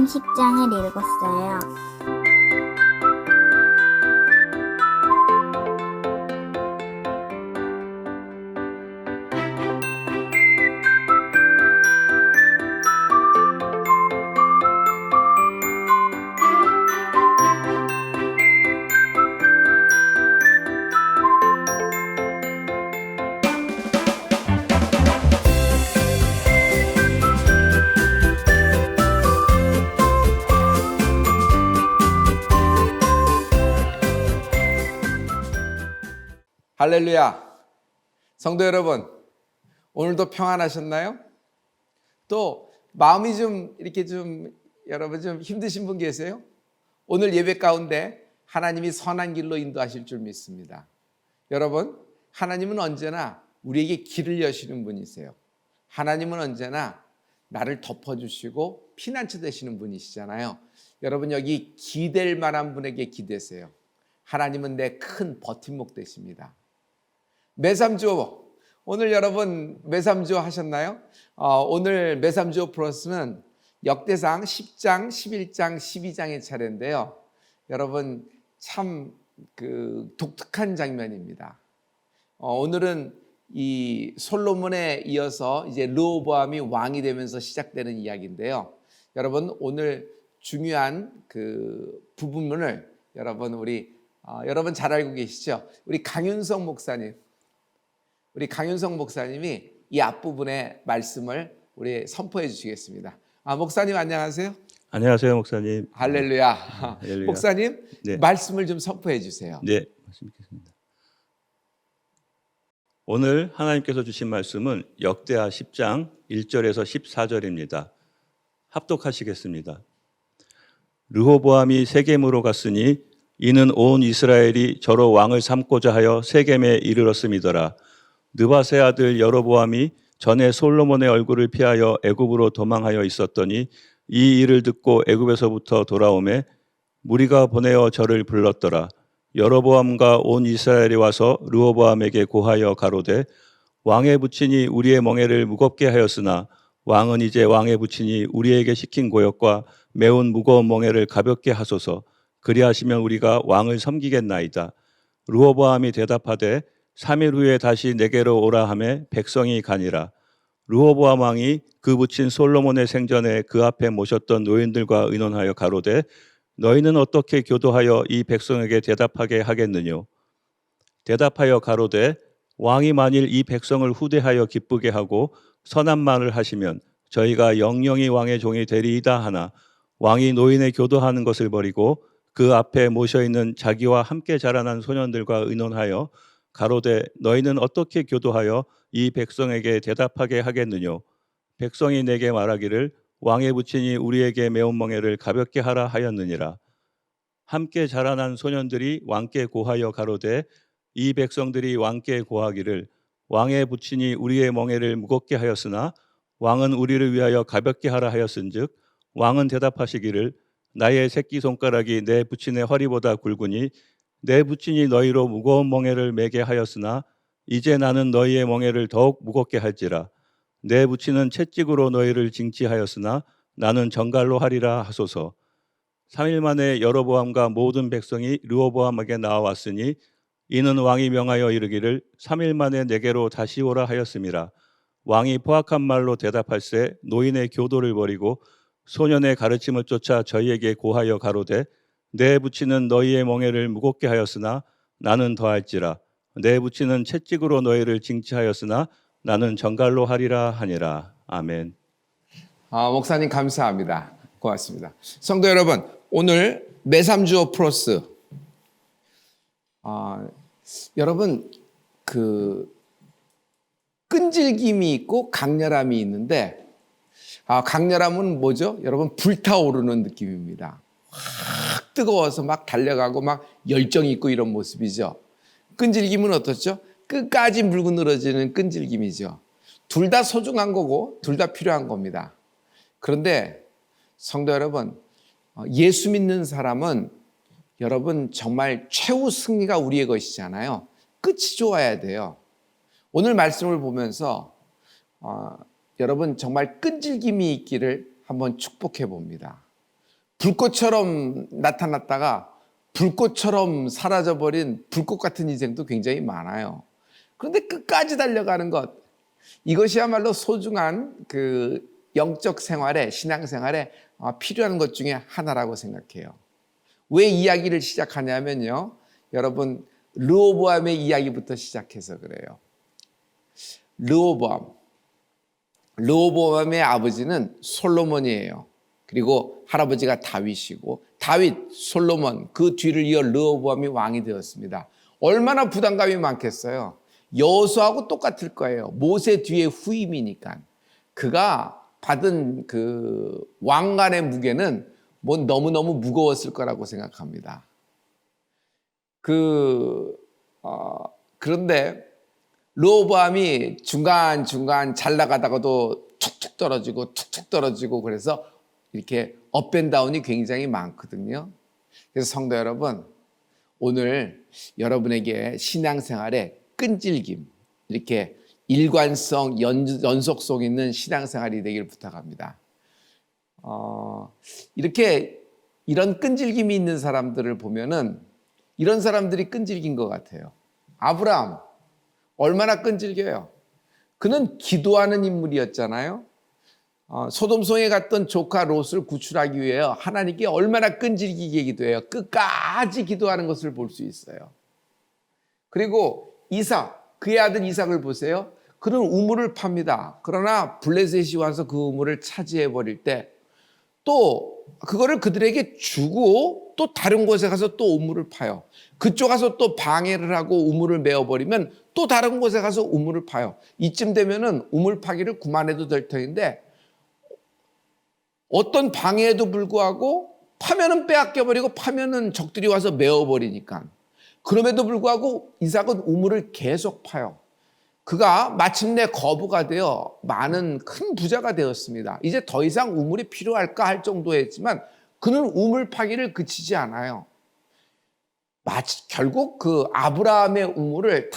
10장을 읽었어요. 할렐루야. 성도 여러분, 오늘도 평안하셨나요? 또 마음이 좀 이렇게 여러분 좀 힘드신 분 계세요? 오늘 예배 가운데 하나님이 선한 길로 인도하실 줄 믿습니다. 여러분, 하나님은 언제나 우리에게 길을 여시는 분이세요. 하나님은 언제나 나를 덮어주시고 피난처 되시는 분이시잖아요. 여러분, 여기 기댈 만한 분에게 기대세요. 하나님은 내 큰 버팀목 되십니다. 매삼주오, 오늘 여러분 매삼주오 하셨나요? 오늘 매삼주오 플러스는 역대상 10장, 11장, 12장의 차례인데요. 여러분 참 독특한 장면입니다. 오늘은 이 솔로몬에 이어서 이제 르호보암이 왕이 되면서 시작되는 이야기인데요. 여러분 오늘 중요한 부분을 여러분 잘 알고 계시죠? 우리 강윤성 목사님이 이 앞부분의 말씀을 우리 선포해 주시겠습니다. 목사님 안녕하세요. 안녕하세요, 목사님. 할렐루야. 할렐루야. 목사님, 네. 말씀을 좀 선포해 주세요. 네, 말씀 읽겠습니다. 오늘 하나님께서 주신 말씀은 역대하 10장 1절에서 14절입니다. 합독하시겠습니다. 르호보암이 세겜으로 갔으니 이는 온 이스라엘이 저로 왕을 삼고자 하여 세겜에 이르렀음이더라. 느밧의 아들 여로보암이 전에 솔로몬의 얼굴을 피하여 애굽으로 도망하여 있었더니 이 일을 듣고 애굽에서부터 돌아오매 무리가 보내어 저를 불렀더라. 여로보암과 온 이스라엘이 와서 르호보암에게 고하여 가로되 왕의 부친이 우리의 멍에를 무겁게 하였으나 왕은 이제 왕의 부친이 우리에게 시킨 고역과 매운 무거운 멍에를 가볍게 하소서. 그리하시면 우리가 왕을 섬기겠나이다. 르호보암이 대답하되 3일 후에 다시 내게로 오라 하매 백성이 가니라. 르호보암 왕이 그 부친 솔로몬의 생전에 그 앞에 모셨던 노인들과 의논하여 가로되 너희는 어떻게 교도하여 이 백성에게 대답하게 하겠느뇨? 대답하여 가로되 왕이 만일 이 백성을 후대하여 기쁘게 하고 선한 말을 하시면 저희가 영영이 왕의 종이 되리이다 하나 왕이 노인의 교도하는 것을 버리고 그 앞에 모셔있는 자기와 함께 자라난 소년들과 의논하여 가로되 너희는 어떻게 교도하여 이 백성에게 대답하게 하겠느뇨? 백성이 내게 말하기를 왕의 부친이 우리에게 매운 멍에를 가볍게 하라 하였느니라. 함께 자라난 소년들이 왕께 고하여 가로되 이 백성들이 왕께 고하기를 왕의 부친이 우리의 멍에를 무겁게 하였으나 왕은 우리를 위하여 가볍게 하라 하였은즉 왕은 대답하시기를 나의 새끼손가락이 내 부친의 허리보다 굵으니 내 부친이 너희로 무거운 멍에를 매게 하였으나 이제 나는 너희의 멍에를 더욱 무겁게 할지라. 내 부친은 채찍으로 너희를 징치하였으나 나는 정갈로 하리라 하소서. 3일 만에 여로보암과 모든 백성이 르호보암에게 나와왔으니 이는 왕이 명하여 이르기를 3일 만에 내게로 다시 오라 하였음이라. 왕이 포악한 말로 대답할세 노인의 교도를 버리고 소년의 가르침을 쫓아 저희에게 고하여 가로되 내 부친은 너희의 멍에를 무겁게 하였으나 나는 더할지라. 내 부친은 채찍으로 너희를 징치하였으나 나는 정갈로 하리라 하니라. 아멘. 목사님 감사합니다. 고맙습니다. 성도 여러분, 오늘 매삼주오 플러스 여러분 끈질김이 있고 강렬함이 있는데 강렬함은 뭐죠? 여러분 불타오르는 느낌입니다. 확 뜨거워서 막 달려가고 막 열정이 있고 이런 모습이죠. 끈질김은 어떻죠? 끝까지 물고 늘어지는 끈질김이죠. 둘 다 소중한 거고 둘 다 필요한 겁니다. 그런데 성도 여러분, 예수 믿는 사람은 여러분 정말 최후 승리가 우리의 것이잖아요. 끝이 좋아야 돼요. 오늘 말씀을 보면서 여러분 정말 끈질김이 있기를 한번 축복해 봅니다. 불꽃처럼 나타났다가 불꽃처럼 사라져버린 불꽃 같은 인생도 굉장히 많아요. 그런데 끝까지 달려가는 것, 이것이야말로 소중한 그 영적 생활에, 신앙 생활에 필요한 것 중에 하나라고 생각해요. 왜 이야기를 시작하냐면요, 여러분, 르호보암의 이야기부터 시작해서 그래요. 르호보암의 아버지는 솔로몬이에요. 그리고 할아버지가 다윗이고, 다윗, 솔로몬, 그 뒤를 이어 르호보암이 왕이 되었습니다. 얼마나 부담감이 많겠어요. 여호수아하고 똑같을 거예요. 모세 뒤에 후임이니까. 그가 받은 그 왕관의 무게는 뭐 너무너무 무거웠을 거라고 생각합니다. 그런데 르호보암이 중간중간 잘 나가다가도 툭툭 떨어지고 그래서 이렇게 업앤다운이 굉장히 많거든요. 그래서 성도 여러분, 오늘 여러분에게 신앙생활에 끈질김, 이렇게 일관성, 연속성 있는 신앙생활이 되기를 부탁합니다. 이런 끈질김이 있는 사람들을 보면은 이런 사람들이 끈질긴 것 같아요. 아브라함, 얼마나 끈질겨요. 그는 기도하는 인물이었잖아요. 소돔성에 갔던 조카 롯을 구출하기 위해 하나님께 얼마나 끈질기게 기도해요. 끝까지 기도하는 것을 볼 수 있어요. 그리고 이삭, 그의 아들 이삭을 보세요. 그는 우물을 팝니다. 그러나 블레셋이 와서 그 우물을 차지해 버릴 때 또 그거를 그들에게 주고 또 다른 곳에 가서 또 우물을 파요. 그쪽 가서 또 방해를 하고 우물을 메어버리면 또 다른 곳에 가서 우물을 파요. 이쯤 되면은 우물 파기를 그만해도 될 터인데 어떤 방해에도 불구하고 파면은 빼앗겨버리고 파면은 적들이 와서 메어버리니까, 그럼에도 불구하고 이삭은 우물을 계속 파요. 그가 마침내 거부가 되어 많은 큰 부자가 되었습니다. 이제 더 이상 우물이 필요할까 할 정도였지만 그는 우물 파기를 그치지 않아요. 결국 그 아브라함의 우물을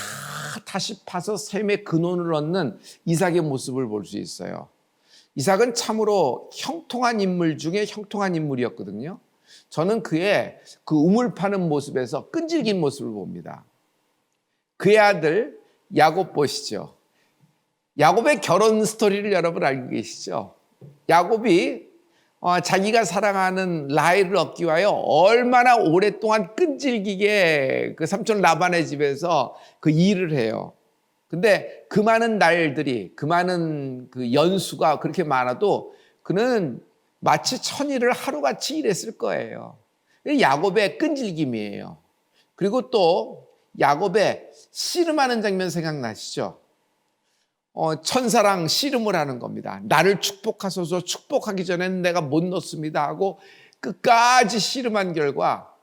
다시 파서 셈의 근원을 얻는 이삭의 모습을 볼 수 있어요. 이삭은 참으로 형통한 인물 중에 형통한 인물이었거든요. 저는 그의 그 우물 파는 모습에서 끈질긴 모습을 봅니다. 그의 아들 야곱 보시죠. 야곱의 결혼 스토리를 여러분 알고 계시죠? 야곱이 자기가 사랑하는 라헬을 얻기 위하여 얼마나 오랫동안 끈질기게 그 삼촌 라반의 집에서 그 일을 해요. 근데 그 많은 날들이, 그 많은 그 연수가 그렇게 많아도 그는 마치 천일을 하루같이 일했을 거예요. 야곱의 끈질김이에요. 그리고 또 야곱의 씨름하는 장면 생각나시죠? 천사랑 씨름을 하는 겁니다. 나를 축복하소서, 축복하기 전에는 내가 못 넣습니다 하고 끝까지 씨름한 결과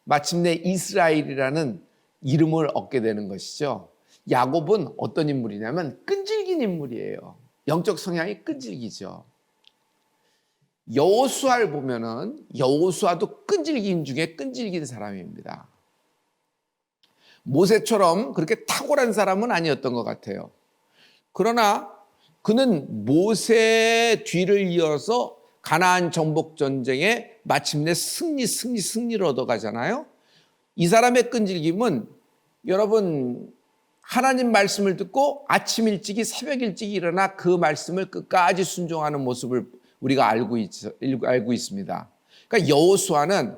마침내 이스라엘이라는 이름을 얻게 되는 것이죠. 야곱은 어떤 인물이냐면 끈질긴 인물이에요. 영적 성향이 끈질기죠. 여호수아를 보면은 여호수아도 끈질긴 중에 끈질긴 사람입니다. 모세처럼 그렇게 탁월한 사람은 아니었던 것 같아요. 그러나 그는 모세의 뒤를 이어서 가나안 정복 전쟁에 마침내 승리를 얻어가잖아요. 이 사람의 끈질김은 여러분, 하나님 말씀을 듣고 아침 일찍이 새벽 일찍이 일어나 그 말씀을 끝까지 순종하는 모습을 우리가 알고 있습니다. 그러니까 여호수아는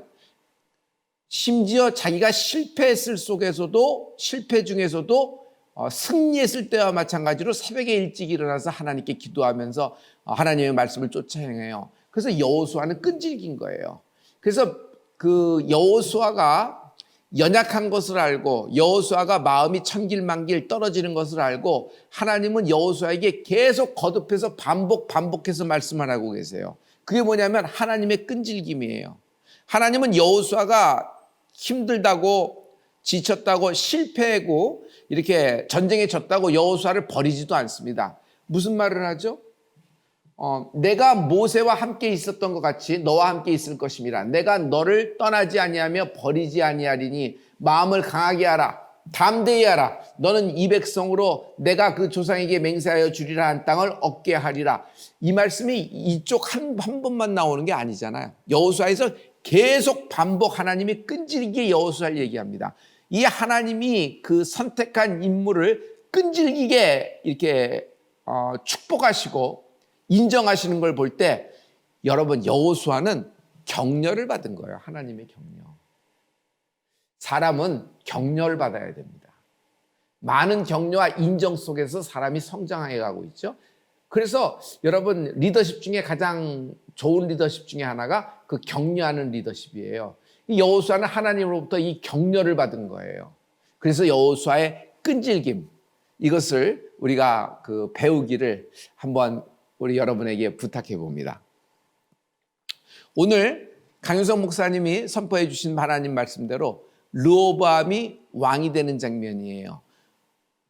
심지어 자기가 실패했을 속에서도, 실패 중에서도 승리했을 때와 마찬가지로 새벽에 일찍 일어나서 하나님께 기도하면서 하나님의 말씀을 쫓아 행해요. 그래서 여호수아는 끈질긴 거예요. 그래서 그 여호수아가 연약한 것을 알고, 여호수아가 마음이 천길만길 떨어지는 것을 알고 하나님은 여호수아에게 계속 거듭해서 반복해서 말씀을 하고 계세요. 그게 뭐냐면 하나님의 끈질김이에요. 하나님은 여호수아가 힘들다고, 지쳤다고, 실패하고 이렇게 전쟁에 졌다고 여호수아를 버리지도 않습니다. 무슨 말을 하죠? 내가 모세와 함께 있었던 것 같이 너와 함께 있을 것임이라. 내가 너를 떠나지 아니하며 버리지 아니하리니 마음을 강하게 하라. 담대히 하라. 너는 이 백성으로 내가 그 조상에게 맹세하여 주리라 한 땅을 얻게 하리라. 이 말씀이 이쪽 한 번만 나오는 게 아니잖아요. 여호수아에서 계속 반복 하나님이 끈질기게 여호수아를 얘기합니다. 이 하나님이 그 선택한 인물을 끈질기게 이렇게 축복하시고 인정하시는 걸 볼 때 여러분 여호수아는 격려를 받은 거예요. 하나님의 격려. 사람은 격려를 받아야 됩니다. 많은 격려와 인정 속에서 사람이 성장해 가고 있죠. 그래서 여러분 리더십 중에 가장 좋은 리더십 중에 하나가 그 격려하는 리더십이에요. 여호수아는 하나님으로부터 이 격려를 받은 거예요. 그래서 여호수아의 끈질김, 이것을 우리가 그 배우기를 한번 우리 여러분에게 부탁해 봅니다. 오늘 강윤성 목사님이 선포해 주신 하나님 말씀대로 르호보암이 왕이 되는 장면이에요.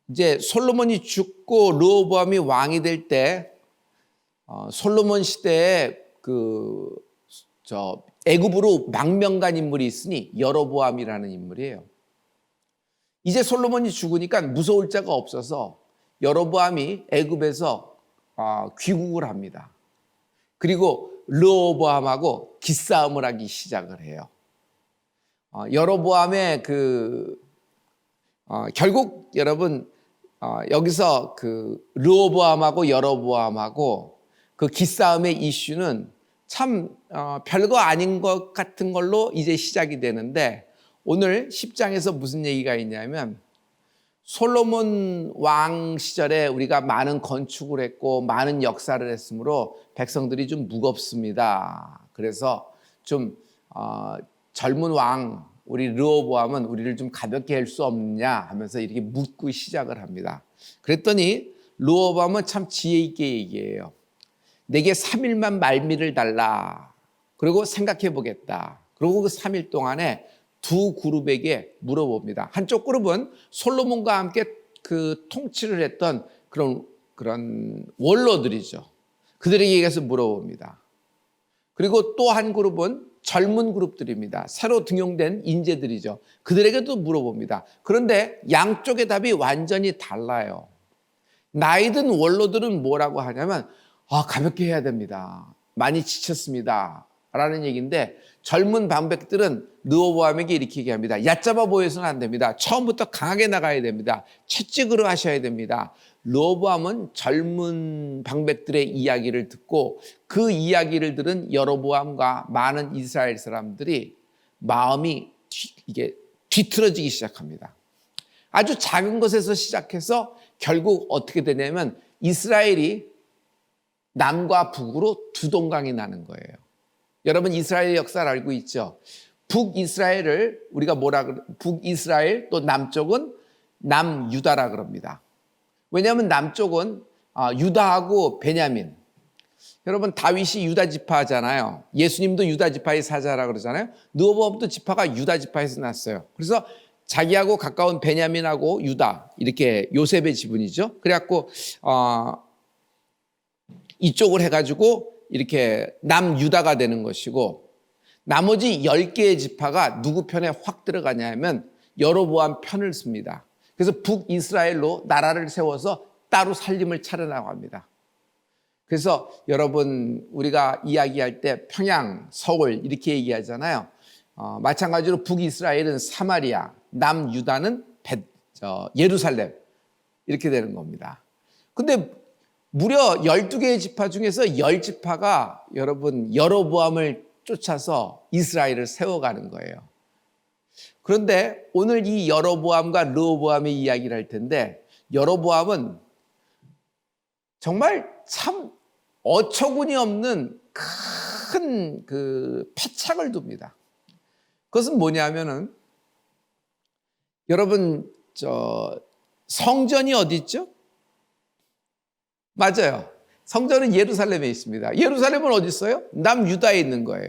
이제 솔로몬이 죽고 르호보암이 왕이 될 때 솔로몬 시대에 애굽으로 망명간 인물이 있으니 여로보암이라는 인물이에요. 이제 솔로몬이 죽으니까 무서울 자가 없어서 여로보암이 애굽에서 귀국을 합니다. 그리고 르호보암하고 기싸움을 하기 시작을 해요. 여로보암의 결국 여러분 여기서 그 르호보암하고 여로보암하고 그 기싸움의 이슈는 참 별거 아닌 것 같은 걸로 이제 시작이 되는데 오늘 10장에서 무슨 얘기가 있냐면 솔로몬 왕 시절에 우리가 많은 건축을 했고 많은 역사를 했으므로 백성들이 좀 무겁습니다. 그래서 좀 젊은 왕 우리 르호보암은 우리를 좀 가볍게 할 수 없느냐 하면서 이렇게 묻고 시작을 합니다. 그랬더니 르호보암은 참 지혜 있게 얘기해요. 내게 3일만 말미를 달라. 그리고 생각해 보겠다. 그리고 그 3일 동안에 두 그룹에게 물어봅니다. 한쪽 그룹은 솔로몬과 함께 그 통치를 했던 그런 원로들이죠. 그들에게 가서 물어봅니다. 그리고 또 한 그룹은 젊은 그룹들입니다. 새로 등용된 인재들이죠. 그들에게도 물어봅니다. 그런데 양쪽의 답이 완전히 달라요. 나이 든 원로들은 뭐라고 하냐면 가볍게 해야 됩니다. 많이 지쳤습니다. 라는 얘기인데 젊은 방백들은 르호보암에게 이렇게 얘기합니다. 얕잡아 보여서는 안 됩니다. 처음부터 강하게 나가야 됩니다. 채찍으로 하셔야 됩니다. 르호보암은 젊은 방백들의 이야기를 듣고 그 이야기를 들은 여로보암과 많은 이스라엘 사람들이 마음이 이게 뒤틀어지기 시작합니다. 아주 작은 것에서 시작해서 결국 어떻게 되냐면 이스라엘이 남과 북으로 두 동강이 나는 거예요. 여러분 이스라엘 역사를 알고 있죠? 북이스라엘을 우리가 북이스라엘 또 남쪽은 남유다라 그럽니다. 왜냐하면 남쪽은 유다하고 베냐민. 여러분 다윗이 유다 지파잖아요. 예수님도 유다 지파의 사자라 그러잖아요. 르호보암도 지파가 유다 지파에서 났어요. 그래서 자기하고 가까운 베냐민하고 유다 이렇게 요셉의 지분이죠. 그래갖고 이쪽을 해가지고 이렇게 남유다가 되는 것이고 나머지 10개의 지파가 누구 편에 확 들어가냐면 여로보암 편을 씁니다. 그래서 북이스라엘로 나라를 세워서 따로 살림을 차려나갑니다. 그래서 여러분 우리가 이야기할 때 평양, 서울 이렇게 얘기하잖아요. 마찬가지로 북이스라엘은 사마리아, 남유다는 예루살렘 이렇게 되는 겁니다. 근데 무려 12개의 지파 중에서 10지파가 여러분 여로보암을 쫓아서 이스라엘을 세워가는 거예요. 그런데 오늘 이 여로보암과 르호보암의 이야기를 할 텐데 여로보암은 정말 참 어처구니 없는 큰 그 패착을 둡니다. 그것은 뭐냐면은 여러분 성전이 어디 있죠? 맞아요. 성전은 예루살렘에 있습니다. 예루살렘은 어디 있어요? 남유다에 있는 거예요.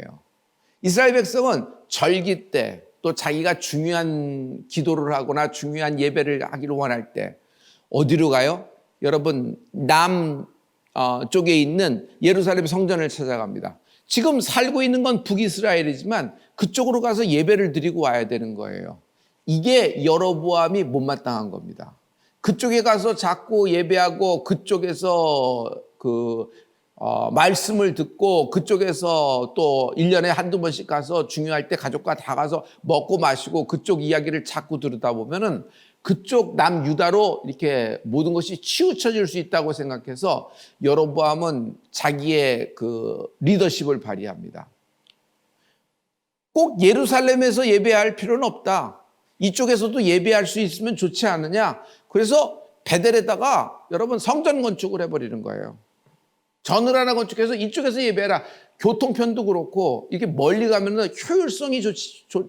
이스라엘 백성은 절기 때 또 자기가 중요한 기도를 하거나 중요한 예배를 하기를 원할 때 어디로 가요? 여러분 쪽에 있는 예루살렘 성전을 찾아갑니다. 지금 살고 있는 건 북이스라엘이지만 그쪽으로 가서 예배를 드리고 와야 되는 거예요. 이게 여로보암이 못마땅한 겁니다. 그쪽에 가서 자꾸 예배하고 그쪽에서 말씀을 듣고 그쪽에서 또 1년에 한두 번씩 가서 중요할 때 가족과 다 가서 먹고 마시고 그쪽 이야기를 자꾸 들으다 보면은 그쪽 남유다로 이렇게 모든 것이 치우쳐질 수 있다고 생각해서 여로보암은 자기의 그 리더십을 발휘합니다. 꼭 예루살렘에서 예배할 필요는 없다. 이쪽에서도 예배할 수 있으면 좋지 않느냐. 그래서 베델에다가 여러분 성전 건축을 해버리는 거예요. 전을 하나 건축해서 이쪽에서 예배해라. 교통편도 그렇고 이렇게 멀리 가면 효율성이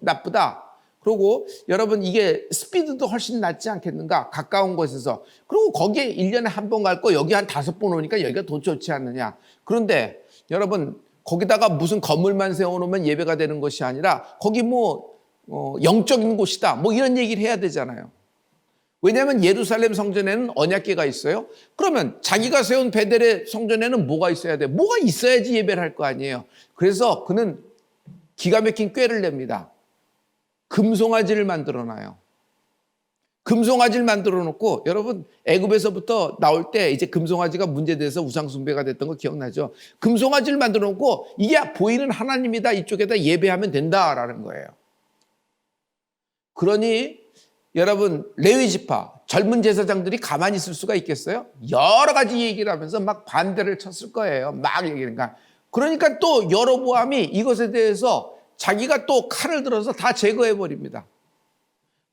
나쁘다. 그리고 여러분 이게 스피드도 훨씬 낫지 않겠는가? 가까운 곳에서. 그리고 거기에 1년에 한 번 갈 거 여기 한 5번 오니까 여기가 더 좋지 않느냐. 그런데 여러분 거기다가 무슨 건물만 세워놓으면 예배가 되는 것이 아니라 거기 영적인 곳이다. 이런 얘기를 해야 되잖아요. 왜냐하면 예루살렘 성전에는 언약궤가 있어요. 그러면 자기가 세운 베델의 성전에는 뭐가 있어야 돼? 뭐가 있어야지 예배를 할 거 아니에요. 그래서 그는 기가 막힌 꾀를 냅니다. 금송아지를 만들어놔요. 금송아지를 만들어 놓고 여러분 애굽에서부터 나올 때 이제 금송아지가 문제돼서 우상숭배가 됐던 거 기억나죠? 금송아지를 만들어 놓고 이게 보이는 하나님이다. 이쪽에다 예배하면 된다라는 거예요. 그러니 여러분 레위 지파 젊은 제사장들이 가만히 있을 수가 있겠어요? 여러 가지 얘기를 하면서 막 반대를 쳤을 거예요. 막 얘기니까. 그러니까 또 여로보암이 이것에 대해서 자기가 또 칼을 들어서 다 제거해 버립니다.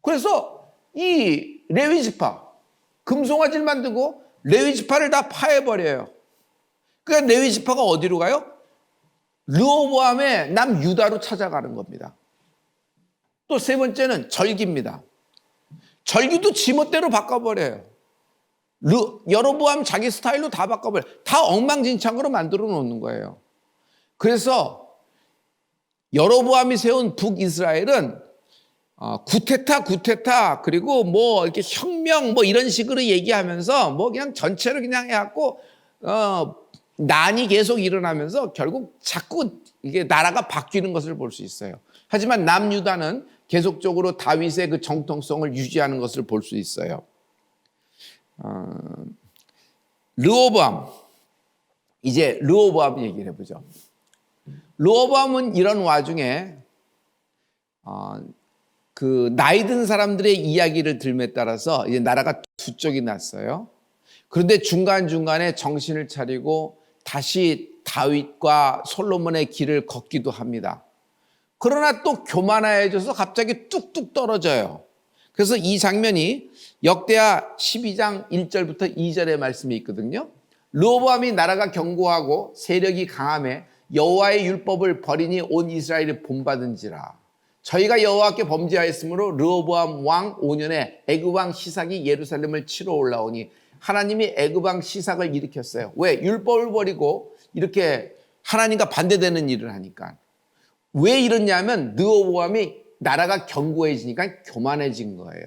그래서 이 레위 지파 금송아지를 만들고 레위 지파를 다 파해 버려요. 그러니까 레위 지파가 어디로 가요? 르호보암의 남유다로 찾아가는 겁니다. 또 세 번째는 절기입니다. 절기도 지멋대로 바꿔버려요. 여로보암 자기 스타일로 다 바꿔버려요. 다 엉망진창으로 만들어 놓는 거예요. 그래서 여로보암이 세운 북이스라엘은 구테타 그리고 이렇게 혁명 이런 식으로 얘기하면서 그냥 전체를 그냥 해갖고 난이 계속 일어나면서 결국 자꾸 이게 나라가 바뀌는 것을 볼 수 있어요. 하지만 남유다는 계속적으로 다윗의 그 정통성을 유지하는 것을 볼 수 있어요. 르호보암, 이제 르호보암 얘기를 해보죠. 르호보암은 이런 와중에 그 나이 든 사람들의 이야기를 들음에 따라서 이제 나라가 두 쪽이 났어요. 그런데 중간중간에 정신을 차리고 다시 다윗과 솔로몬의 길을 걷기도 합니다. 그러나 또 교만해져서 갑자기 뚝뚝 떨어져요. 그래서 이 장면이 역대하 12장 1절부터 2절의 말씀이 있거든요. 르호보암이 나라가 견고하고 세력이 강함에 여호와의 율법을 버리니 온 이스라엘이 본받은지라. 저희가 여호와께 범죄하였으므로 르호보암 왕 5년에 애굽 왕 시삭이 예루살렘을 치러 올라오니 하나님이 애굽 왕 시삭을 일으켰어요. 왜? 율법을 버리고 이렇게 하나님과 반대되는 일을 하니까. 왜 이러냐면 르호보암이 나라가 견고해지니까 교만해진 거예요.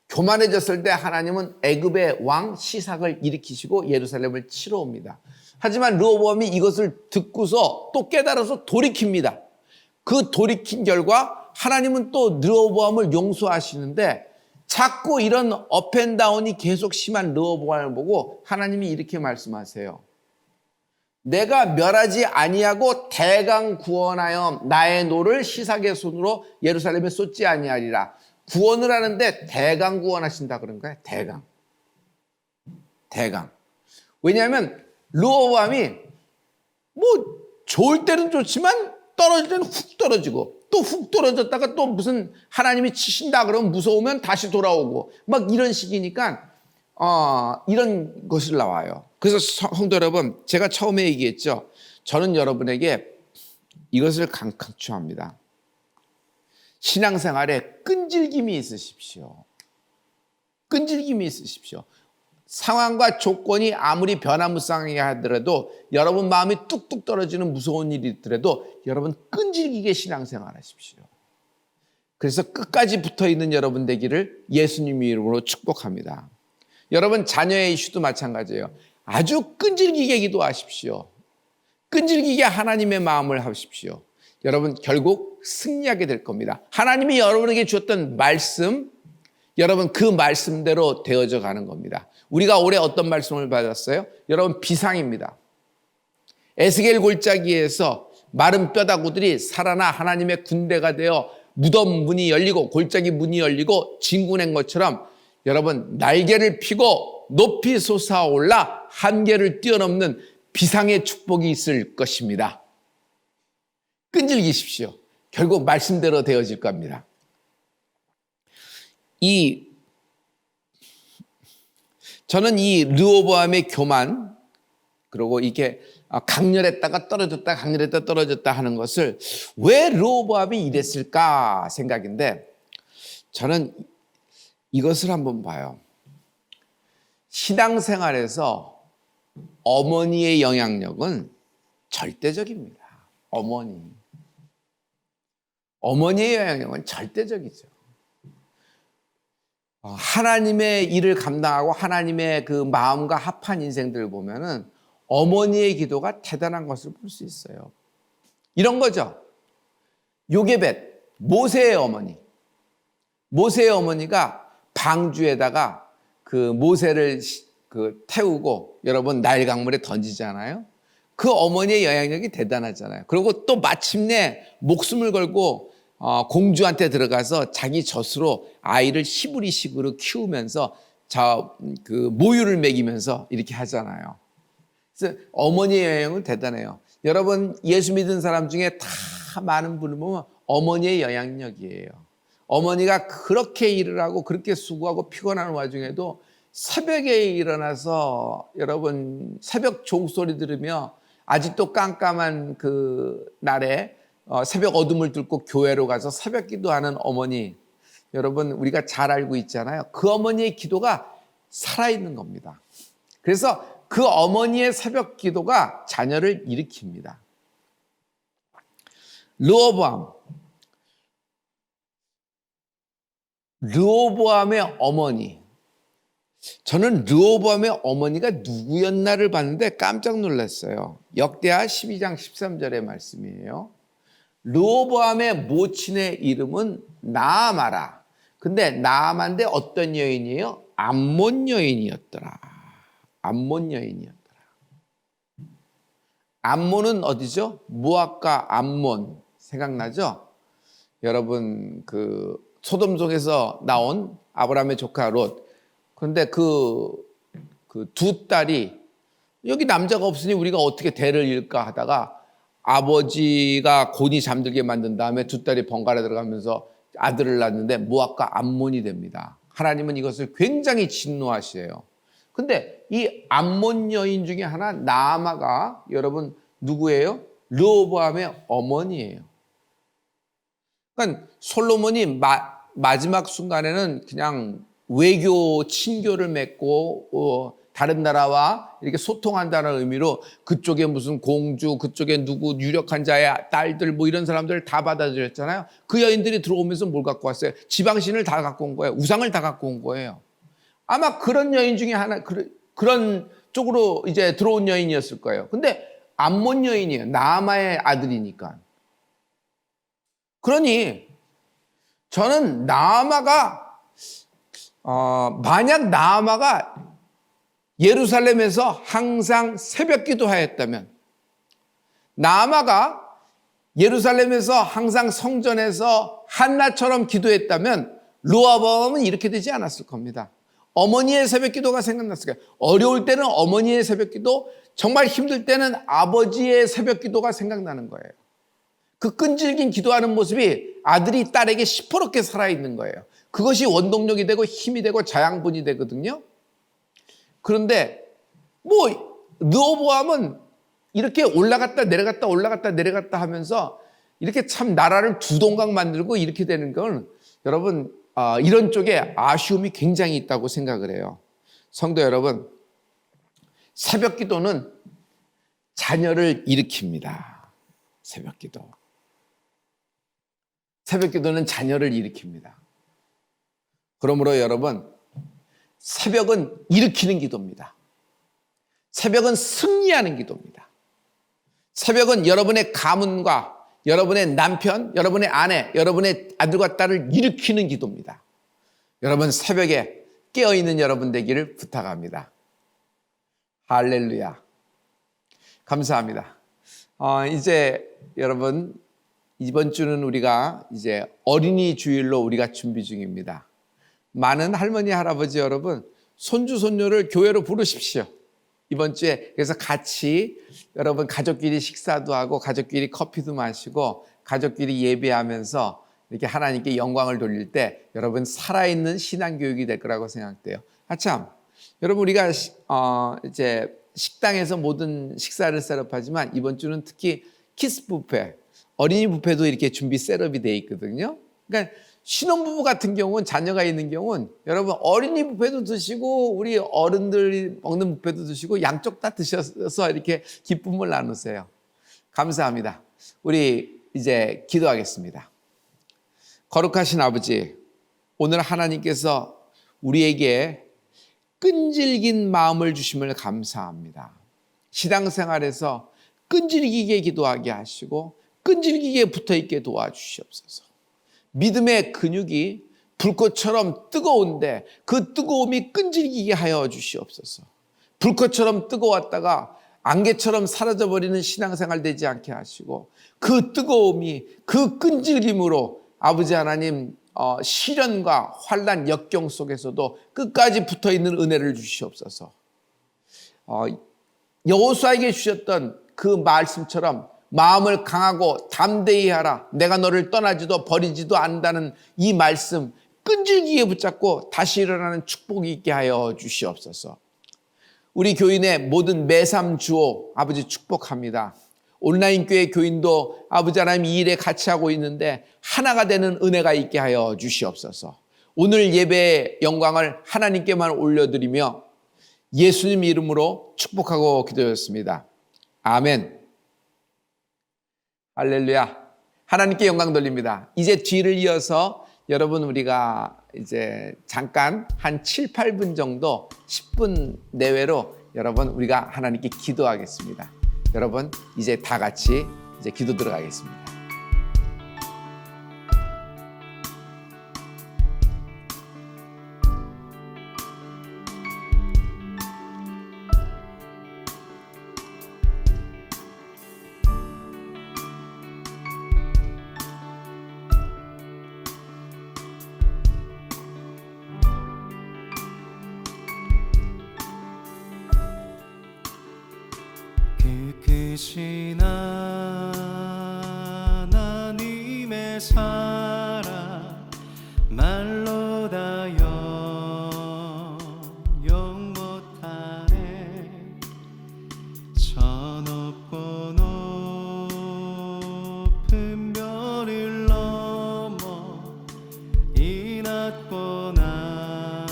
교만해졌을 때 하나님은 애굽의 왕 시삭을 일으키시고 예루살렘을 치러 옵니다. 하지만 르호보암이 이것을 듣고서 또 깨달아서 돌이킵니다. 그 돌이킨 결과 하나님은 또 르호보암을 용서하시는데 자꾸 이런 업앤다운이 계속 심한 르호보암을 보고 하나님이 이렇게 말씀하세요. 내가 멸하지 아니하고 대강 구원하여 나의 노를 시삭의 손으로 예루살렘에 쏟지 아니하리라. 구원을 하는데 대강 구원하신다 그런 거예요. 대강. 왜냐하면 르호보암이 좋을 때는 좋지만 떨어질 때는 훅 떨어지고 또 훅 떨어졌다가 또 무슨 하나님이 치신다 그러면 무서우면 다시 돌아오고 이런 식이니까 이런 것이 나와요. 그래서 성도 여러분, 제가 처음에 얘기했죠. 저는 여러분에게 이것을 강추합니다. 신앙생활에 끈질김이 있으십시오. 상황과 조건이 아무리 변화무쌍하게 하더라도 여러분 마음이 뚝뚝 떨어지는 무서운 일이 있더라도 여러분 끈질기게 신앙생활 하십시오. 그래서 끝까지 붙어있는 여러분 되기를 예수님 이름으로 축복합니다. 여러분 자녀의 이슈도 마찬가지예요. 아주 끈질기게 기도하십시오. 끈질기게 하나님의 마음을 하십시오. 여러분 결국 승리하게 될 겁니다. 하나님이 여러분에게 주었던 말씀, 여러분 그 말씀대로 되어져 가는 겁니다. 우리가 올해 어떤 말씀을 받았어요? 여러분 비상입니다. 에스겔 골짜기에서 마른 뼈다구들이 살아나 하나님의 군대가 되어 무덤 문이 열리고 골짜기 문이 열리고 진군한 것처럼 여러분 날개를 펴고 높이 솟아올라 한계를 뛰어넘는 비상의 축복이 있을 것입니다. 끈질기십시오. 결국 말씀대로 되어질 겁니다. 저는 이 르호보암의 교만, 그리고 이게 강렬했다가 떨어졌다 강렬했다 떨어졌다 하는 것을 왜 르호보암이 이랬을까 생각인데, 저는 이것을 한번 봐요. 신앙생활에서 어머니의 영향력은 절대적입니다. 어머니의 영향력은 절대적이죠. 하나님의 일을 감당하고 하나님의 그 마음과 합한 인생들을 보면은 어머니의 기도가 대단한 것을 볼 수 있어요. 이런 거죠. 요게벳, 모세의 어머니. 모세의 어머니가 방주에다가 그 모세를 태우고 여러분 나일 강물에 던지잖아요. 그 어머니의 영향력이 대단하잖아요. 그리고 또 마침내 목숨을 걸고 공주한테 들어가서 자기 젖으로 아이를 히브리식으로 키우면서 모유를 먹이면서 이렇게 하잖아요. 그래서 어머니의 영향은 대단해요. 여러분 예수 믿은 사람 중에 다 많은 분을 보면 어머니의 영향력이에요. 어머니가 그렇게 일을 하고 그렇게 수고하고 피곤한 와중에도 새벽에 일어나서 여러분 새벽 종소리 들으며 아직도 깜깜한 그 날에 새벽 어둠을 뚫고 교회로 가서 새벽 기도하는 어머니, 여러분 우리가 잘 알고 있잖아요. 그 어머니의 기도가 살아있는 겁니다. 그래서 그 어머니의 새벽 기도가 자녀를 일으킵니다. 르호보암의 어머니. 저는 르호보암의 어머니가 누구였나를 봤는데 깜짝 놀랐어요. 역대하 12장 13절의 말씀이에요. 르호보암의 모친의 이름은 나아마라. 근데 나아마인데 어떤 여인이에요? 암몬 여인이었더라. 암몬 여인이었더라. 암몬은 어디죠? 모압과 암몬 생각나죠? 여러분 그 소돔 속에서 나온 아브라함의 조카 롯. 그런데 그 두 딸이 여기 남자가 없으니 우리가 어떻게 대를 이을까 하다가 아버지가 곤히 잠들게 만든 다음에 두 딸이 번갈아 들어가면서 아들을 낳는데 모압과 암몬이 됩니다. 하나님은 이것을 굉장히 진노하시에요. 근데 이 암몬 여인 중에 하나 나아마가 여러분 누구예요? 르호보암의 어머니예요. 그러니까 솔로몬이 마지막 순간에는 그냥 외교 친교를 맺고 다른 나라와 이렇게 소통한다는 의미로 그쪽에 무슨 공주, 그쪽에 누구 유력한 자의 딸들 뭐 이런 사람들 다 받아들였잖아요. 그 여인들이 들어오면서 뭘 갖고 왔어요? 지방신을 다 갖고 온 거예요. 우상을 다 갖고 온 거예요. 아마 그런 여인 중에 하나, 그런 쪽으로 이제 들어온 여인이었을 거예요. 근데 암몬 여인이에요. 나아마의 아들이니까. 그러니 저는 나아마가 만약 나아마가 예루살렘에서 항상 새벽 기도하였다면, 나아마가 예루살렘에서 항상 성전에서 한나처럼 기도했다면 르호보암은 이렇게 되지 않았을 겁니다. 어머니의 새벽 기도가 생각났을 거예요. 어려울 때는 어머니의 새벽 기도, 정말 힘들 때는 아버지의 새벽 기도가 생각나는 거예요. 그 끈질긴 기도하는 모습이 아들이 딸에게 시퍼렇게 살아있는 거예요. 그것이 원동력이 되고 힘이 되고 자양분이 되거든요. 그런데 르호보암은 이렇게 올라갔다 내려갔다 올라갔다 내려갔다 하면서 이렇게 참 나라를 두 동강 만들고 이렇게 되는 건 여러분 이런 쪽에 아쉬움이 굉장히 있다고 생각을 해요. 성도 여러분, 새벽 기도는 자녀를 일으킵니다. 새벽 기도. 새벽 기도는 자녀를 일으킵니다. 그러므로 여러분, 새벽은 일으키는 기도입니다. 새벽은 승리하는 기도입니다. 새벽은 여러분의 가문과 여러분의 남편, 여러분의 아내, 여러분의 아들과 딸을 일으키는 기도입니다. 여러분 새벽에 깨어있는 여러분 되기를 부탁합니다. 할렐루야. 감사합니다. 이제 여러분 이번 주는 우리가 이제 어린이 주일로 우리가 준비 중입니다. 많은 할머니, 할아버지 여러분, 손주, 손녀를 교회로 부르십시오. 이번 주에 그래서 같이 여러분 가족끼리 식사도 하고 가족끼리 커피도 마시고 가족끼리 예배하면서 이렇게 하나님께 영광을 돌릴 때 여러분 살아있는 신앙교육이 될 거라고 생각돼요. 참, 여러분 우리가 이제 식당에서 모든 식사를 셋업하지만 이번 주는 특히 키스 뷔페, 어린이 뷔페도 이렇게 준비 셋업이 돼 있거든요. 그러니까 신혼부부 같은 경우는 자녀가 있는 경우는 여러분 어린이 뷔페도 드시고 우리 어른들이 먹는 뷔페도 드시고 양쪽 다 드셔서 이렇게 기쁨을 나누세요. 감사합니다. 우리 이제 기도하겠습니다. 거룩하신 아버지, 오늘 하나님께서 우리에게 끈질긴 마음을 주심을 감사합니다. 신앙생활에서 끈질기게 기도하게 하시고 끈질기게 붙어있게 도와주시옵소서. 믿음의 근육이 불꽃처럼 뜨거운데 그 뜨거움이 끈질기게 하여 주시옵소서. 불꽃처럼 뜨거웠다가 안개처럼 사라져버리는 신앙생활 되지 않게 하시고 그 뜨거움이 그 끈질김으로 아버지 하나님 시련과 환난 역경 속에서도 끝까지 붙어있는 은혜를 주시옵소서. 여호수아에게 주셨던 그 말씀처럼 마음을 강하고 담대히 하라. 내가 너를 떠나지도 버리지도 않는다는 이 말씀 끈질기게 붙잡고 다시 일어나는 축복이 있게 하여 주시옵소서. 우리 교인의 모든 매삼 주오 아버지 축복합니다. 온라인 교회 교인도 아버지 하나님 이 일에 같이 하고 있는데 하나가 되는 은혜가 있게 하여 주시옵소서. 오늘 예배의 영광을 하나님께만 올려드리며 예수님 이름으로 축복하고 기도했습니다. 아멘. 할렐루야. 하나님께 영광 돌립니다. 이제 뒤를 이어서 여러분 우리가 이제 잠깐 한 7, 8분 정도 10분 내외로 여러분 우리가 하나님께 기도하겠습니다. 여러분 이제 다 같이 이제 기도 들어가겠습니다. 크신 하나님의 사랑 말로 다 영영 못하네. 저 높고 높은 별을 넘어 이 낮고 낮은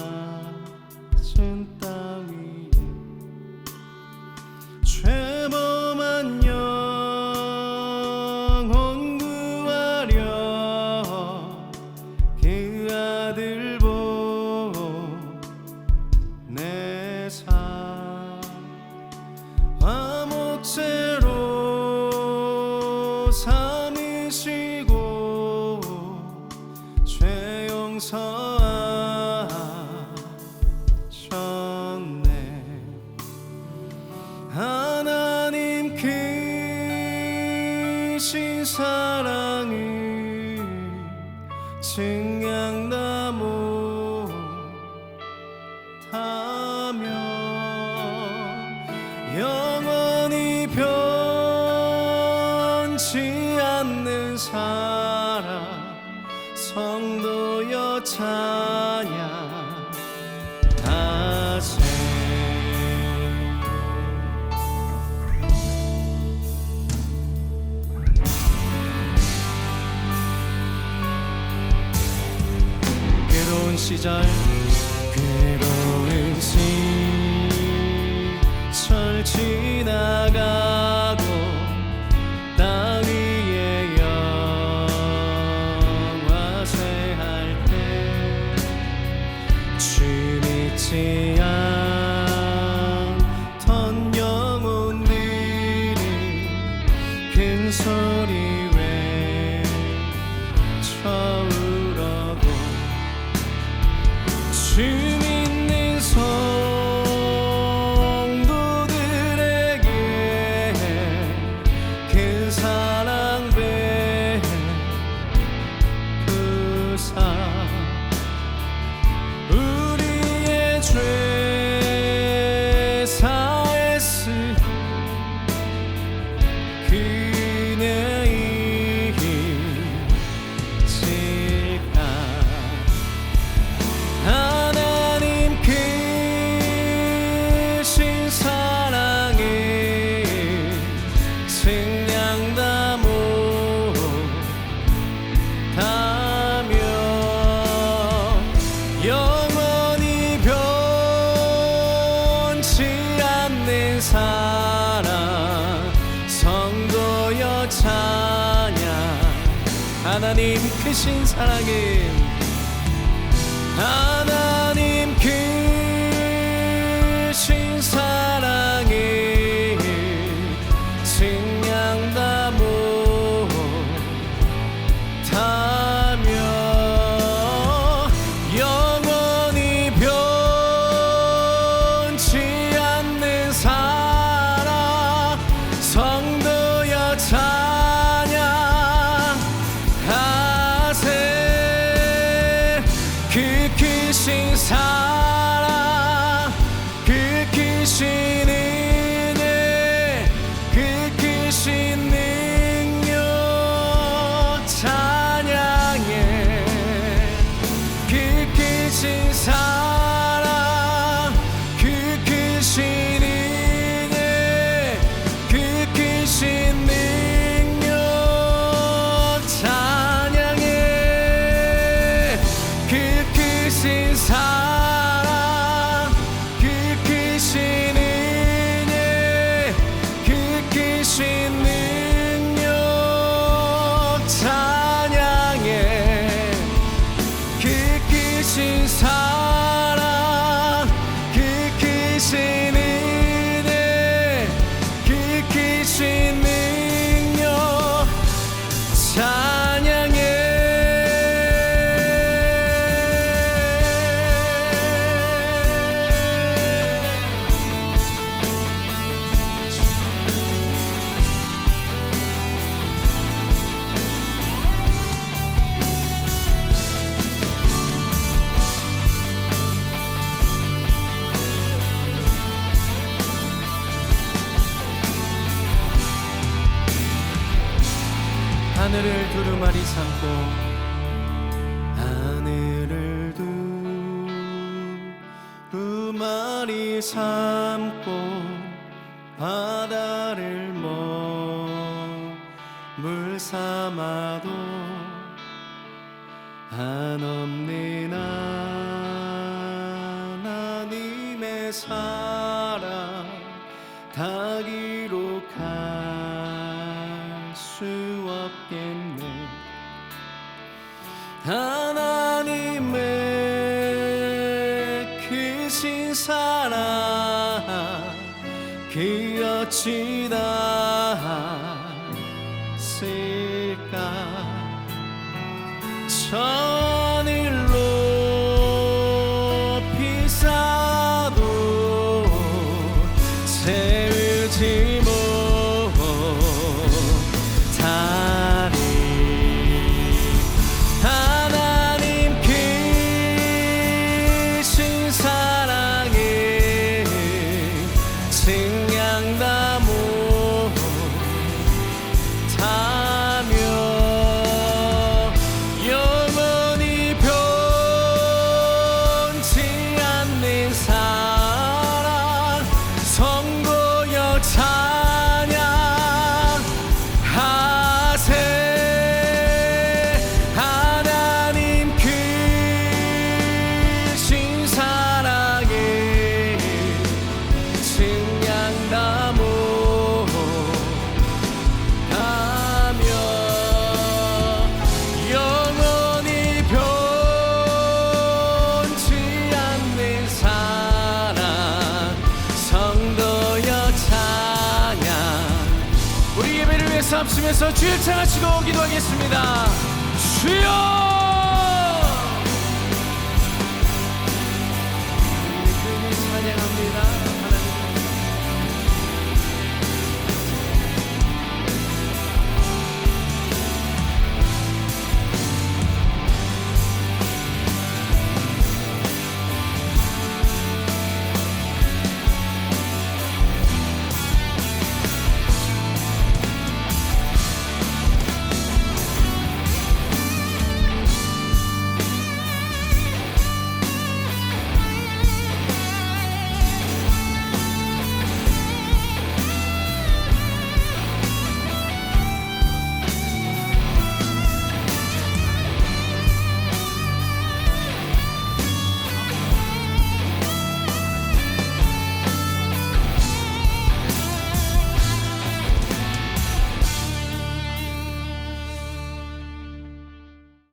땅 위에 죄범한 영혼 구하려 그 아들 보내사 화목제로 삼으시고 죄 용서하셨네. 하나님 크신 사랑을 증량나무 타며 영원히 변치 않는 사랑 성도여 찬양하세. 괴로운 시절 괴로운 시절 지나가고 땅 위에 영화세할 때 주 믿지 않던 영혼들이 큰 소리 외 주 믿는 성도들에게 그 사랑 베푸사 우리의 죄 사했으 그녀의 질까 하나님 크신 사랑에 생량 다 못하며 영원히 변치 않는 사랑 성도여 찬양 하나님 크신 사랑에 하나님 크신 사랑에 증량 다 못하며 영원히 변치 않는 사랑 성도여 찬양하세 그 크신 사랑 그 크신 은혜 그 크신 능력 찬양해 그 크신 사랑 그 크신 은혜 그 크신 능력 찬양해 그 크신 사랑 그 크신 은혜 그 크신 능력 찬양해 그 크신 사랑 그 크신 은혜 그 크신 능력 찬양해 하늘을 두루마리 삼고 하늘을 두루마리 삼고 바다를 물 삼아도 한없는 하나님의 사랑 다 기록할 수 없겠네 하나님의 크신 사랑 그 어찌 닿았을까 천일로 비싸도 세우지 못하리 하나님 크신 사랑에 증량 다 못하며 영원히 변치 않는 사랑 성도여 찬양하세 하나님 크신 사랑에 증량 다 못하며 영원히 변치 않는 사랑 성도여 찬양 우리 예배를 위해서 합심해서 주를 찬양하시고 기도하겠습니다 주여